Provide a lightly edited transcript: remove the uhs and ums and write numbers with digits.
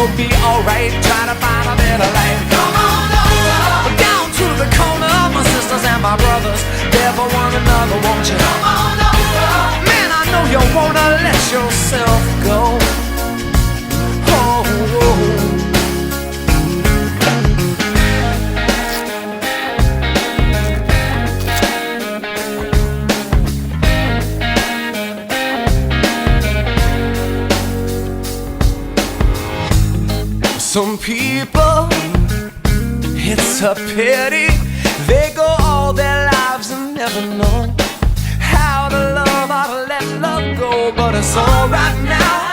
it'll be alright. Try to find a better life. Come on over down to the corner, my sisters and my brothers, there for one another, won't you? Come on over. Man, I know you wanna let yourself go. Oh, oh. Some people, it's a pity, they go all their lives and never know how to love, how to let love go. But it's alright now.